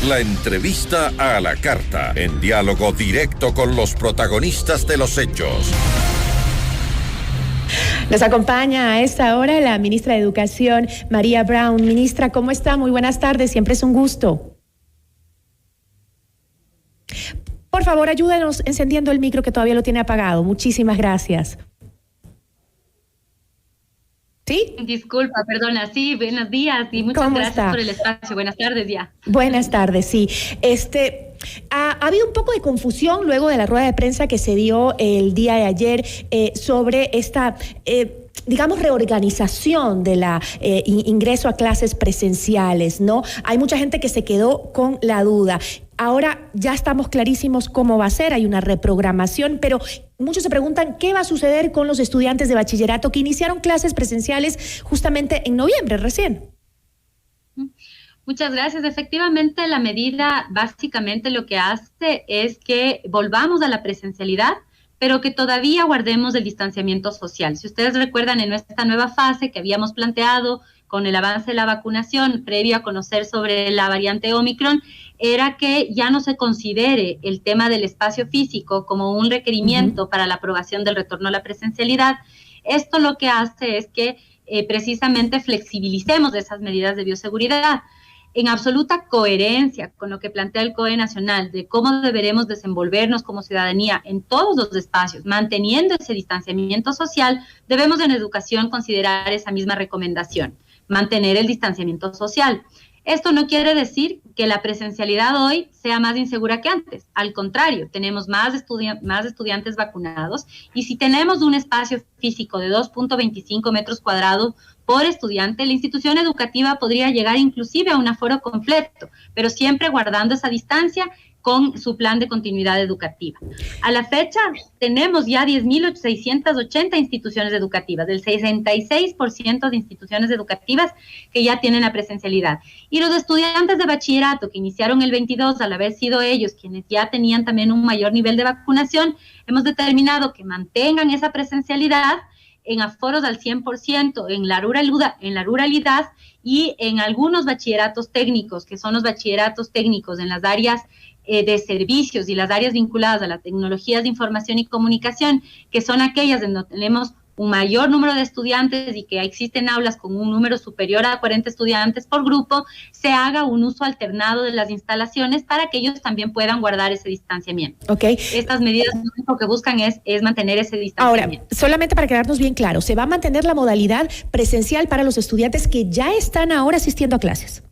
La entrevista a la carta, en diálogo directo con los protagonistas de los hechos. Nos acompaña a esta hora la ministra de Educación, María Brown. Ministra, ¿cómo está? Muy buenas tardes, siempre es un gusto. Por favor, ayúdenos encendiendo el micro que todavía lo tiene apagado. Muchísimas gracias. ¿Sí? Disculpa, perdona, sí, buenos días y muchas gracias por el espacio. Buenas tardes ya. Buenas tardes, sí. Ha habido un poco de confusión luego de la rueda de prensa que se dio el día de ayer sobre esta digamos, reorganización de la ingreso a clases presenciales, ¿no? Hay mucha gente que se quedó con la duda. Ahora ya estamos clarísimos cómo va a ser, hay una reprogramación, pero muchos se preguntan qué va a suceder con los estudiantes de bachillerato que iniciaron clases presenciales justamente en noviembre, recién. Muchas gracias. Efectivamente, la medida básicamente lo que hace es que volvamos a la presencialidad, pero que todavía guardemos el distanciamiento social. Si ustedes recuerdan, en esta nueva fase que habíamos planteado con el avance de la vacunación, previo a conocer sobre la variante Omicron, era que ya no se considere el tema del espacio físico como un requerimiento para la aprobación del retorno a la presencialidad. Esto lo que hace es que precisamente flexibilicemos esas medidas de bioseguridad, en absoluta coherencia con lo que plantea el COE Nacional de cómo deberemos desenvolvernos como ciudadanía en todos los espacios, manteniendo ese distanciamiento social. Debemos en educación considerar esa misma recomendación, mantener el distanciamiento social. Esto no quiere decir que la presencialidad hoy sea más insegura que antes. Al contrario, tenemos más estudiantes vacunados, y si tenemos un espacio físico de 2.25 metros cuadrados por estudiante, la institución educativa podría llegar inclusive a un aforo completo, pero siempre guardando esa distancia con su plan de continuidad educativa. A la fecha, tenemos ya 10.680 instituciones educativas, del 66% de instituciones educativas que ya tienen la presencialidad. Y los estudiantes de bachillerato que iniciaron el 22, al haber sido ellos quienes ya tenían también un mayor nivel de vacunación, hemos determinado que mantengan esa presencialidad en aforos al 100%, en la ruralidad y en algunos bachilleratos técnicos, que son los bachilleratos técnicos en las áreas de servicios y las áreas vinculadas a las tecnologías de información y comunicación, que son aquellas en donde tenemos un mayor número de estudiantes y que existen aulas con un número superior a 40 estudiantes por grupo, se haga un uso alternado de las instalaciones para que ellos también puedan guardar ese distanciamiento. Okay. Estas medidas lo único que buscan es mantener ese distanciamiento. Ahora, solamente para quedarnos bien claros, ¿se va a mantener la modalidad presencial para los estudiantes que ya están ahora asistiendo a clases?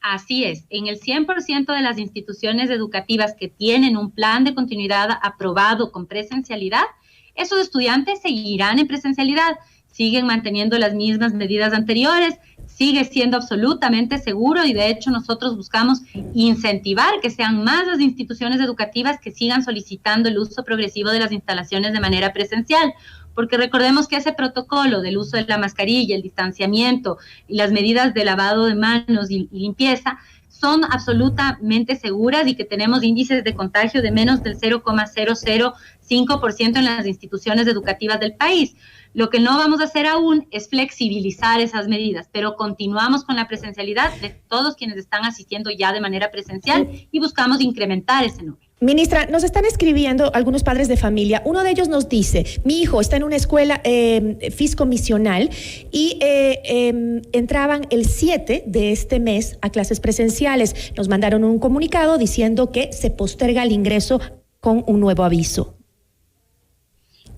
Así es, en el 100% de las instituciones educativas que tienen un plan de continuidad aprobado con presencialidad, esos estudiantes seguirán en presencialidad, siguen manteniendo las mismas medidas anteriores, sigue siendo absolutamente seguro, y de hecho nosotros buscamos incentivar que sean más las instituciones educativas que sigan solicitando el uso progresivo de las instalaciones de manera presencial, porque recordemos que ese protocolo del uso de la mascarilla, el distanciamiento y las medidas de lavado de manos y limpieza son absolutamente seguras, y que tenemos índices de contagio de menos del 0,005% en las instituciones educativas del país. Lo que no vamos a hacer aún es flexibilizar esas medidas, pero continuamos con la presencialidad de todos quienes están asistiendo ya de manera presencial y buscamos incrementar ese número. Ministra, nos están escribiendo algunos padres de familia. Uno de ellos nos dice: mi hijo está en una escuela fiscomisional y entraban el 7 de este mes a clases presenciales. Nos mandaron un comunicado diciendo que se posterga el ingreso con un nuevo aviso.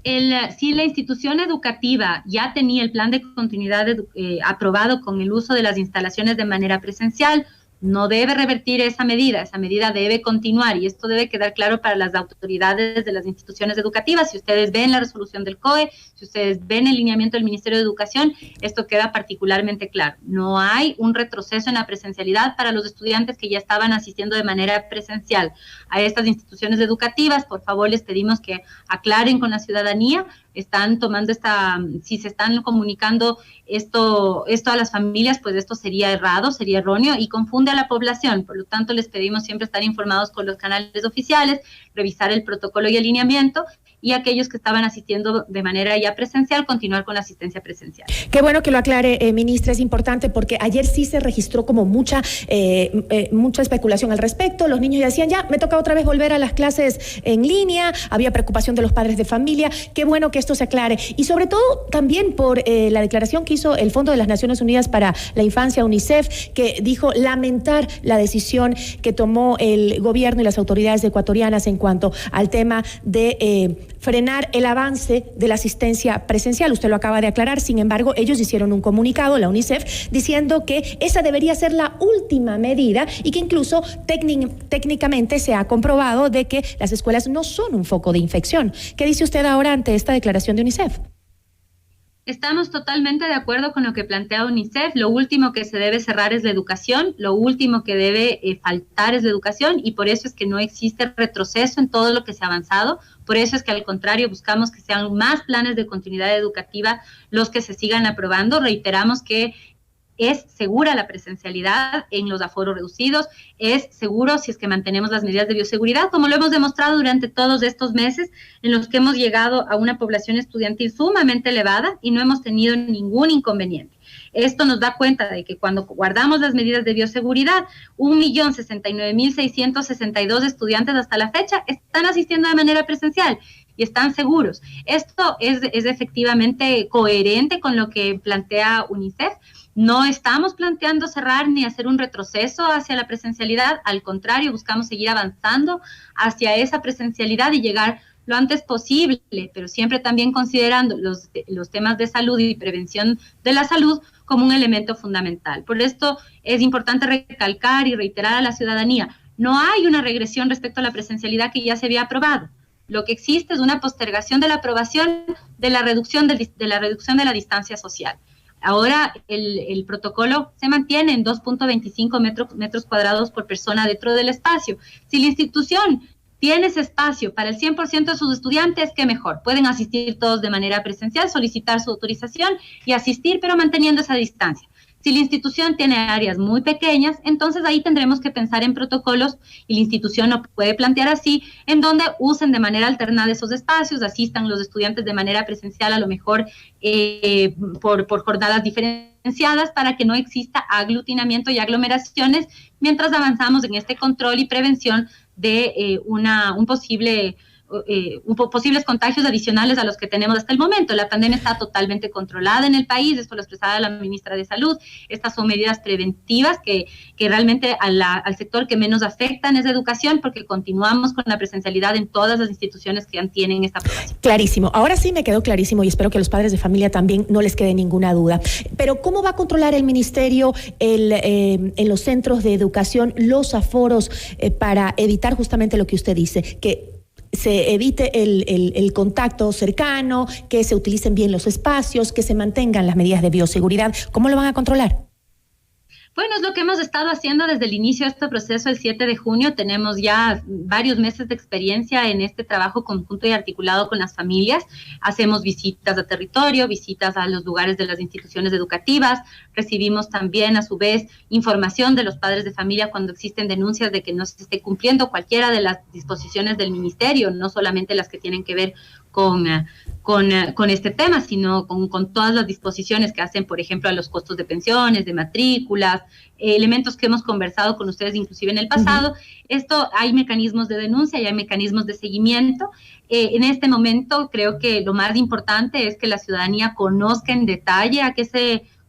Si la institución educativa ya tenía el plan de continuidad aprobado con el uso de las instalaciones de manera presencial, no debe revertir esa medida debe continuar, y esto debe quedar claro para las autoridades de las instituciones educativas. Si ustedes ven la resolución del COE, si ustedes ven el lineamiento del Ministerio de Educación, esto queda particularmente claro. No hay un retroceso en la presencialidad para los estudiantes que ya estaban asistiendo de manera presencial a estas instituciones educativas. Por favor, les pedimos que aclaren con la ciudadanía. Están tomando si se están comunicando esto a las familias, pues esto sería errado, sería erróneo y confunde a la población. Por lo tanto, les pedimos siempre estar informados con los canales oficiales, revisar el protocolo y el lineamiento y aquellos que estaban asistiendo de manera ya presencial, continuar con la asistencia presencial. Qué bueno que lo aclare, ministra, es importante porque ayer sí se registró como mucha especulación al respecto. Los niños ya decían, ya, me toca otra vez volver a las clases en línea, había preocupación de los padres de familia. Qué bueno que esto se aclare. Y sobre todo también por la declaración que hizo el Fondo de las Naciones Unidas para la Infancia, UNICEF, que dijo lamentar la decisión que tomó el gobierno y las autoridades ecuatorianas en cuanto al tema de frenar el avance de la asistencia presencial. Usted lo acaba de aclarar, sin embargo, ellos hicieron un comunicado, la UNICEF, diciendo que esa debería ser la última medida y que incluso técnicamente se ha comprobado de que las escuelas no son un foco de infección. ¿Qué dice usted ahora ante esta declaración de UNICEF? Estamos totalmente de acuerdo con lo que plantea UNICEF. Lo último que se debe cerrar es la educación, lo último que debe faltar es la educación, y por eso es que no existe retroceso en todo lo que se ha avanzado. Por eso es que al contrario buscamos que sean más planes de continuidad educativa los que se sigan aprobando. Reiteramos que es segura la presencialidad en los aforos reducidos, es seguro si es que mantenemos las medidas de bioseguridad, como lo hemos demostrado durante todos estos meses en los que hemos llegado a una población estudiantil sumamente elevada y no hemos tenido ningún inconveniente. Esto nos da cuenta de que cuando guardamos las medidas de bioseguridad, 1.069.662 estudiantes hasta la fecha están asistiendo de manera presencial y están seguros. Esto es efectivamente coherente con lo que plantea UNICEF. No estamos planteando cerrar ni hacer un retroceso hacia la presencialidad, al contrario, buscamos seguir avanzando hacia esa presencialidad y llegar lo antes posible, pero siempre también considerando los temas de salud y prevención de la salud como un elemento fundamental. Por esto es importante recalcar y reiterar a la ciudadanía, no hay una regresión respecto a la presencialidad que ya se había aprobado. Lo que existe es una postergación de la aprobación de la reducción de la distancia social. Ahora el protocolo se mantiene en 2.25 metros cuadrados por persona dentro del espacio. Si la institución tiene ese espacio para el 100% de sus estudiantes, qué mejor. Pueden asistir todos de manera presencial, solicitar su autorización y asistir, pero manteniendo esa distancia. Si la institución tiene áreas muy pequeñas, entonces ahí tendremos que pensar en protocolos y la institución lo puede plantear así, en donde usen de manera alternada esos espacios, asistan los estudiantes de manera presencial, a lo mejor por jornadas diferenciadas, para que no exista aglutinamiento y aglomeraciones mientras avanzamos en este control y prevención de posibles contagios adicionales a los que tenemos hasta el momento. La pandemia está totalmente controlada en el país, esto lo expresaba la ministra de Salud. Estas son medidas preventivas que realmente al sector que menos afectan es educación, porque continuamos con la presencialidad en todas las instituciones que tienen esta aprobación. Clarísimo. Ahora sí me quedó clarísimo y espero que a los padres de familia también no les quede ninguna duda. Pero ¿cómo va a controlar el ministerio en los centros de educación los aforos para evitar justamente lo que usted dice, que se evite el contacto cercano, que se utilicen bien los espacios, que se mantengan las medidas de bioseguridad? ¿Cómo lo van a controlar? Bueno, es lo que hemos estado haciendo desde el inicio de este proceso el 7 de junio. Tenemos ya varios meses de experiencia en este trabajo conjunto y articulado con las familias. Hacemos visitas a territorio, visitas a los lugares de las instituciones educativas. Recibimos también, a su vez, información de los padres de familia cuando existen denuncias de que no se esté cumpliendo cualquiera de las disposiciones del ministerio, no solamente las que tienen que ver con este tema, sino con todas las disposiciones que hacen, por ejemplo, a los costos de pensiones, de matrículas, elementos que hemos conversado con ustedes inclusive en el pasado. Uh-huh. Esto, hay mecanismos de denuncia y hay mecanismos de seguimiento. En este momento creo que lo más importante es que la ciudadanía conozca en detalle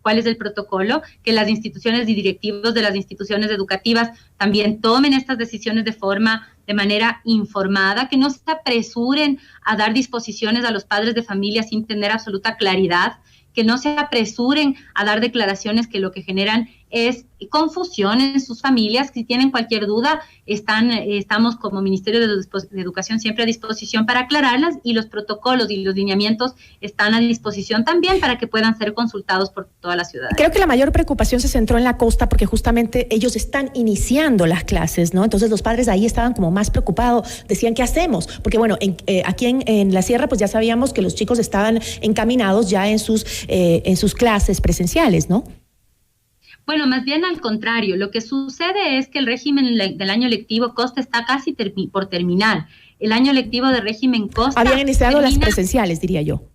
cuál es el protocolo, que las instituciones y directivos de las instituciones educativas también tomen estas decisiones de manera informada, que no se apresuren a dar disposiciones a los padres de familia sin tener absoluta claridad, que no se apresuren a dar declaraciones que lo que generan es confusión en sus familias. Si tienen cualquier duda, estamos como Ministerio de Educación siempre a disposición para aclararlas, y los protocolos y los lineamientos están a disposición también para que puedan ser consultados por toda la ciudadanía. Creo que la mayor preocupación se centró en la costa porque justamente ellos están iniciando las clases, ¿no? Entonces los padres ahí estaban como más preocupados, decían, ¿qué hacemos? Porque bueno, aquí en la sierra pues ya sabíamos que los chicos estaban encaminados ya en sus clases presenciales, ¿no? Bueno, más bien al contrario, lo que sucede es que el régimen del año lectivo costa está casi por terminar. el año lectivo de régimen Costa. Habían iniciado las presenciales, diría yo.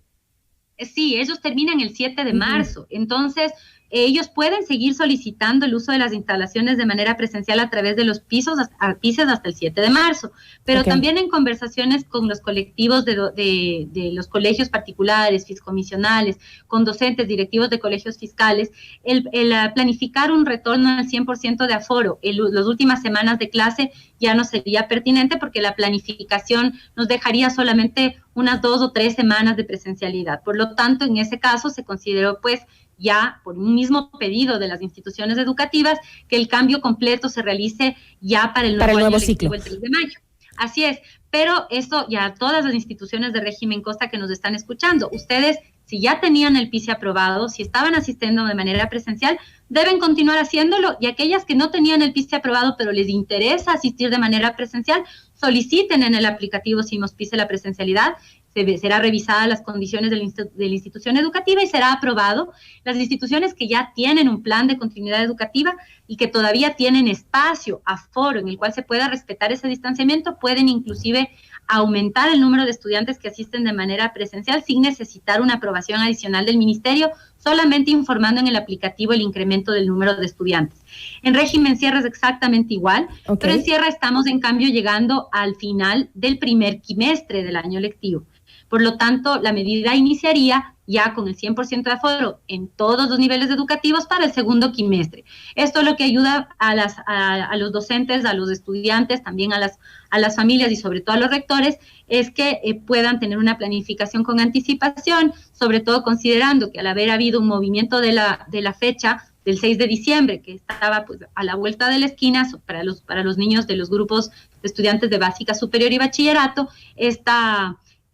Sí, ellos terminan el 7 de marzo. Entonces, ellos pueden seguir solicitando el uso de las instalaciones de manera presencial a través de los pisos hasta el 7 de marzo. Pero también en conversaciones con los colectivos de los colegios particulares, fiscomisionales, con docentes, directivos de colegios fiscales, el planificar un retorno al 100% de aforo en las últimas semanas de clase ya no sería pertinente, porque la planificación nos dejaría solamente unas 2 o 3 semanas de presencialidad. Por lo tanto, en ese caso se consideró, pues, ya por un mismo pedido de las instituciones educativas, que el cambio completo se realice ya para el nuevo ciclo, el 3 de mayo. Así es, pero eso ya todas las instituciones de régimen Costa que nos están escuchando, ustedes, si ya tenían el PICE aprobado, si estaban asistiendo de manera presencial, deben continuar haciéndolo, y aquellas que no tenían el PICE aprobado pero les interesa asistir de manera presencial, soliciten en el aplicativo Simos PICE la presencialidad. Será revisada las condiciones de la institución educativa y será aprobado. Las instituciones que ya tienen un plan de continuidad educativa y que todavía tienen espacio, aforo, en el cual se pueda respetar ese distanciamiento, pueden inclusive aumentar el número de estudiantes que asisten de manera presencial sin necesitar una aprobación adicional del ministerio, solamente informando en el aplicativo el incremento del número de estudiantes. En régimen Sierra es exactamente igual, pero en Sierra estamos en cambio llegando al final del primer quimestre del año lectivo. Por lo tanto, la medida iniciaría ya con el 100% de aforo en todos los niveles educativos para el segundo quimestre. Esto es lo que ayuda a los docentes, a los estudiantes, también a las familias y sobre todo a los rectores, es que puedan tener una planificación con anticipación, sobre todo considerando que al haber habido un movimiento de la fecha del 6 de diciembre, que estaba pues a la vuelta de la esquina para los niños de los grupos de estudiantes de básica superior y bachillerato,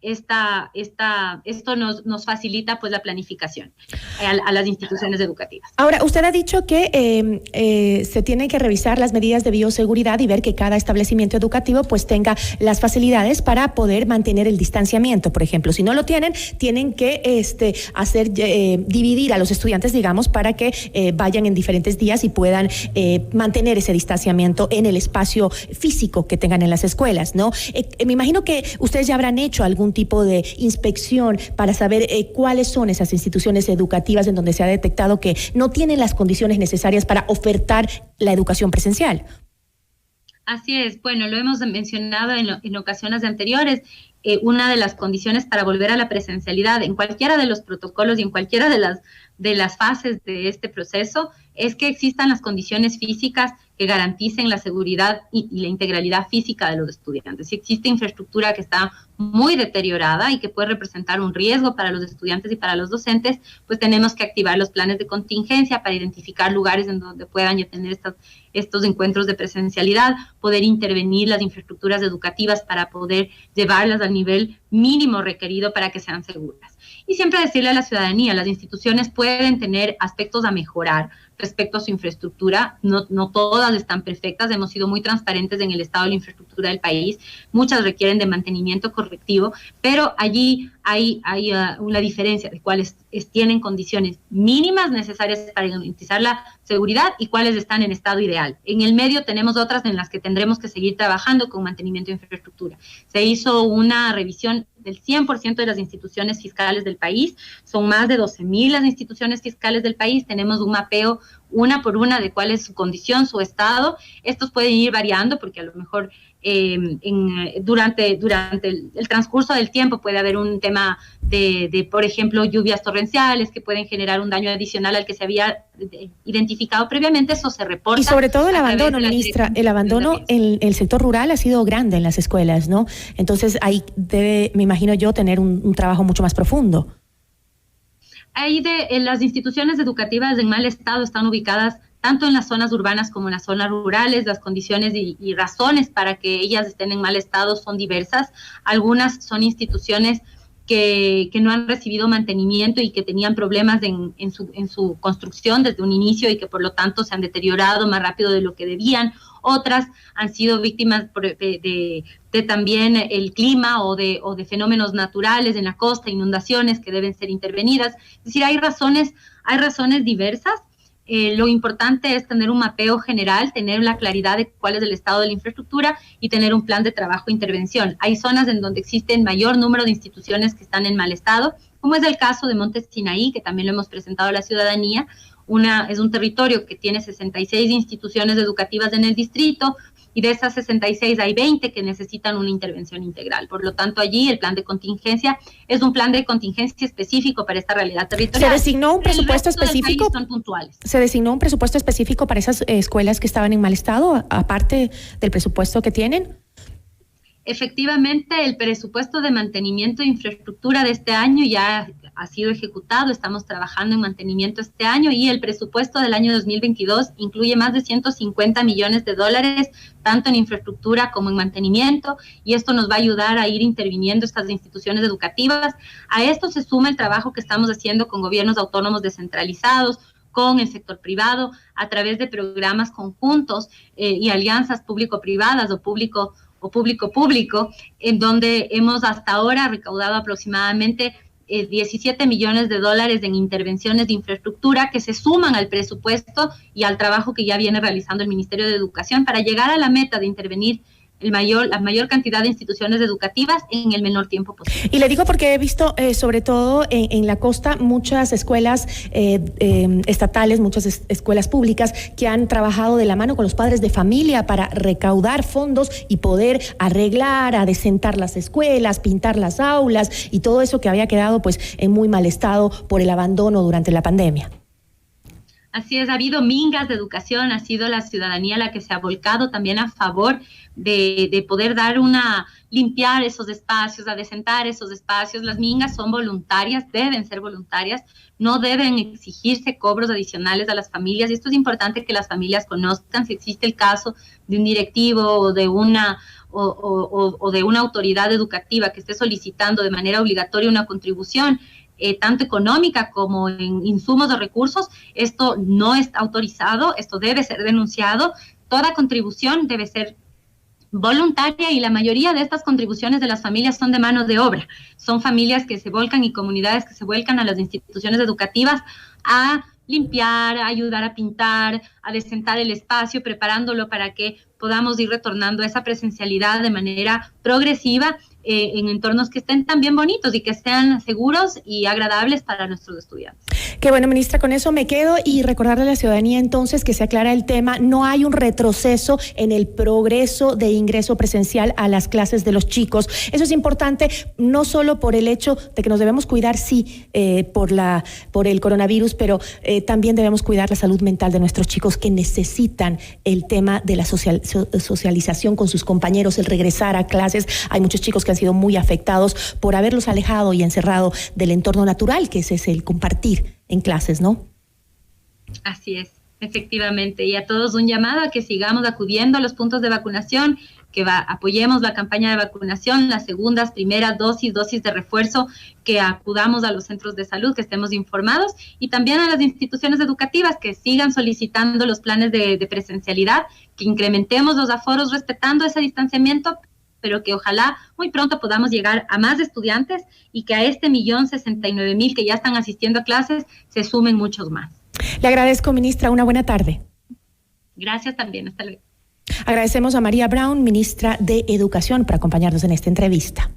esto nos facilita pues la planificación a las instituciones educativas. Ahora, usted ha dicho que se tienen que revisar las medidas de bioseguridad y ver que cada establecimiento educativo pues tenga las facilidades para poder mantener el distanciamiento. Por ejemplo, si no lo tienen que dividir a los estudiantes, digamos, para que vayan en diferentes días y puedan mantener ese distanciamiento en el espacio físico que tengan en las escuelas, ¿no? Me imagino que ustedes ya habrán hecho algún tipo de inspección para saber cuáles son esas instituciones educativas en donde se ha detectado que no tienen las condiciones necesarias para ofertar la educación presencial. Así es, bueno, lo hemos mencionado en ocasiones anteriores. Una de las condiciones para volver a la presencialidad en cualquiera de los protocolos y en cualquiera de las fases de este proceso es que existan las condiciones físicas que garanticen la seguridad y la integralidad física de los estudiantes. Si existe infraestructura que está muy deteriorada y que puede representar un riesgo para los estudiantes y para los docentes, pues tenemos que activar los planes de contingencia para identificar lugares en donde puedan ya tener estos encuentros de presencialidad, poder intervenir las infraestructuras educativas para poder llevarlas al nivel mínimo requerido para que sean seguras. Y siempre decirle a la ciudadanía, las instituciones pueden tener aspectos a mejorar respecto a su infraestructura, no todas están perfectas, hemos sido muy transparentes en el estado de la infraestructura del país, muchas requieren de mantenimiento correctivo, pero allí hay una diferencia de cuáles tienen condiciones mínimas necesarias para garantizar la seguridad y cuáles están en estado ideal. En el medio tenemos otras en las que tendremos que seguir trabajando con mantenimiento de infraestructura. Se hizo una revisión del 100% de las instituciones fiscales del país, son más de 12,000 las instituciones fiscales del país, tenemos un mapeo una por una de cuál es su condición, su estado. Estos pueden ir variando porque a lo mejor durante el transcurso del tiempo puede haber un tema de, por ejemplo, lluvias torrenciales que pueden generar un daño adicional al que se había identificado previamente. Eso se reporta. Y sobre todo el abandono, ministra, el abandono en el sector rural ha sido grande en las escuelas, ¿no? Entonces ahí debe, me imagino yo, tener un trabajo mucho más profundo. Las instituciones educativas en mal estado están ubicadas tanto en las zonas urbanas como en las zonas rurales. Las condiciones y razones para que ellas estén en mal estado son diversas. Algunas son instituciones que no han recibido mantenimiento y que tenían problemas en su construcción desde un inicio y que por lo tanto se han deteriorado más rápido de lo que debían. Otras han sido víctimas de también el clima o de fenómenos naturales en la costa, inundaciones que deben ser intervenidas. Es decir, hay razones diversas. Lo importante es tener un mapeo general, tener la claridad de cuál es el estado de la infraestructura y tener un plan de trabajo e intervención. Hay zonas en donde existen mayor número de instituciones que están en mal estado, como es el caso de Monte Sinaí, que también lo hemos presentado a la ciudadanía. Es un territorio que tiene 66 instituciones educativas en el distrito, y de esas 66 hay 20 que necesitan una intervención integral. Por lo tanto, allí el plan de contingencia es un plan de contingencia específico para esta realidad territorial. ¿Se designó un presupuesto específico? Son puntuales. ¿Se designó un presupuesto específico para esas escuelas que estaban en mal estado, aparte del presupuesto que tienen? Efectivamente, el presupuesto de mantenimiento de infraestructura de este año ya ha sido ejecutado, estamos trabajando en mantenimiento este año, y el presupuesto del año 2022 incluye más de 150 millones de dólares, tanto en infraestructura como en mantenimiento, y esto nos va a ayudar a ir interviniendo estas instituciones educativas. A esto se suma el trabajo que estamos haciendo con gobiernos autónomos descentralizados, con el sector privado, a través de programas conjuntos y alianzas público-privadas o público-público, en donde hemos hasta ahora recaudado aproximadamente 17 millones de dólares en intervenciones de infraestructura que se suman al presupuesto y al trabajo que ya viene realizando el Ministerio de Educación para llegar a la meta de intervenir la mayor cantidad de instituciones educativas en el menor tiempo posible. Y le digo porque he visto, sobre todo en la costa, muchas escuelas estatales, muchas escuelas públicas que han trabajado de la mano con los padres de familia para recaudar fondos y poder arreglar, adecentar las escuelas, pintar las aulas y todo eso que había quedado pues en muy mal estado por el abandono durante la pandemia. Así es, ha habido mingas de educación, ha sido la ciudadanía la que se ha volcado también a favor de poder limpiar esos espacios, adecentar esos espacios. Las mingas son voluntarias, deben ser voluntarias, no deben exigirse cobros adicionales a las familias, y esto es importante que las familias conozcan. Si existe el caso de un directivo o de una autoridad educativa que esté solicitando de manera obligatoria una contribución, tanto económica como en insumos o recursos, esto no está autorizado, esto debe ser denunciado. Toda contribución debe ser voluntaria, y la mayoría de estas contribuciones de las familias son de mano de obra. Son familias que se volcan y comunidades que se vuelcan a las instituciones educativas a limpiar, a ayudar a pintar, a decentar el espacio, preparándolo para que podamos ir retornando a esa presencialidad de manera progresiva en entornos que estén también bonitos y que sean seguros y agradables para nuestros estudiantes. Qué bueno, ministra, con eso me quedo, y recordarle a la ciudadanía entonces que se aclara el tema. No hay un retroceso en el progreso de ingreso presencial a las clases de los chicos. Eso es importante, no solo por el hecho de que nos debemos cuidar, sí, por el coronavirus, pero también debemos cuidar la salud mental de nuestros chicos, que necesitan el tema de la socialización con sus compañeros, el regresar a clases. Hay muchos chicos que han sido muy afectados por haberlos alejado y encerrado del entorno natural, que ese es el compartir en clases, ¿no? Así es, efectivamente. Y a todos un llamado a que sigamos acudiendo a los puntos de vacunación, que apoyemos la campaña de vacunación, las segundas, primeras dosis de refuerzo, que acudamos a los centros de salud, que estemos informados, y también a las instituciones educativas que sigan solicitando los planes de presencialidad, que incrementemos los aforos respetando ese distanciamiento, pero que ojalá muy pronto podamos llegar a más estudiantes y que a este 1.069.000 que ya están asistiendo a clases se sumen muchos más. Le agradezco, ministra. Una buena tarde. Gracias también. Hasta luego. Agradecemos a María Brown, ministra de Educación, por acompañarnos en esta entrevista.